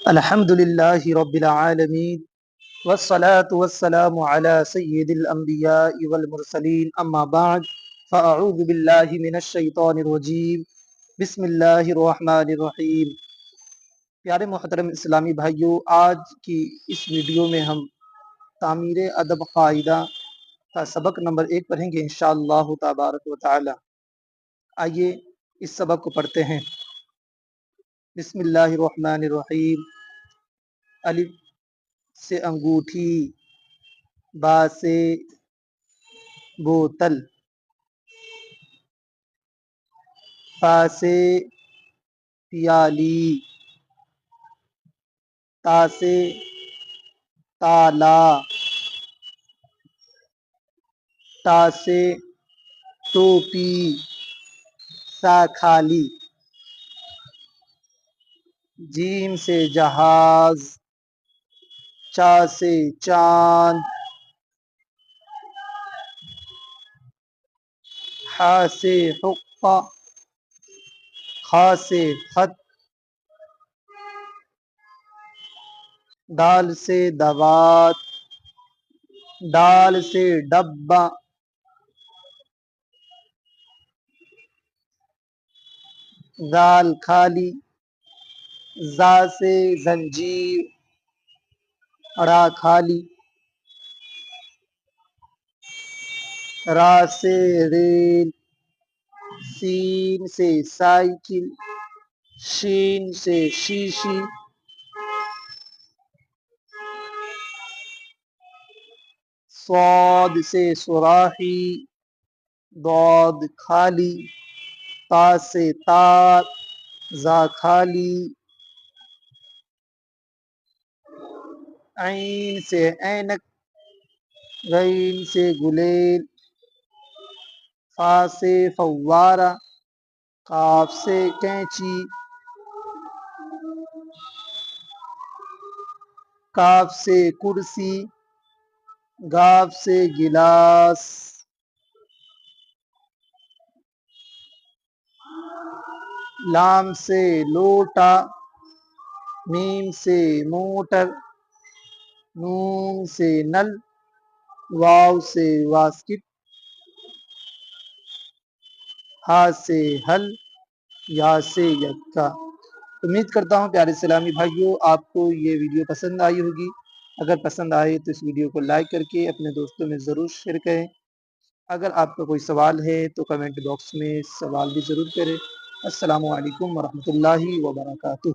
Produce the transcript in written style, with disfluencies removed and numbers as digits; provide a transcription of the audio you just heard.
الحمد للہ رب العالمین والصلاة والسلام على سید الانبیاء والمرسلین اما بعد فاعوذ باللہ من الشیطان الرجیم بسم اللہ الرحمن الرحیم۔ پیارے محترم اسلامی بھائیوں، آج کی اس ویڈیو میں ہم تعمیر ادب قاعدہ کا سبق نمبر 1 پڑھیں گے انشاءاللہ تبارک و تعالی۔ آئیے اس سبق کو پڑھتے ہیں۔ بسم اللہ الرحمن الرحیم۔ الف سے انگوٹھی، با سے بوتل، فا سے پیالی، تا سے تالا، تا سے ٹوپی، سا خالی، جیم سے جہاز، چا سے چاند، حا سے حقہ، خا سے خط، دال سے دوات، ڈال سے ڈبہ، زال خالی، زا سے زنجیر، را خالی، را سے ریل، سین سے سائیکل، شین سے شیشی، صاد سے سوراخی، ضاد خالی، تا سے تار، زا خالی، عین سے اینک، غین سے گلیل، فا سے فوارہ، قاف سے کینچی، کاف سے کرسی، گاف سے گلاس، لام سے لوٹا، میم سے موٹر، نون سے نل، واو سے واسکٹ، ہا سے حل، یا سے یکا۔ امید کرتا ہوں پیارے اسلامی بھائیوں آپ کو یہ ویڈیو پسند آئی ہوگی۔ اگر پسند آئے تو اس ویڈیو کو لائک کر کے اپنے دوستوں میں ضرور شیئر کریں۔ اگر آپ کا کوئی سوال ہے تو کمنٹ باکس میں سوال بھی ضرور کریں۔ السلام علیکم ورحمۃ اللہ وبرکاتہ۔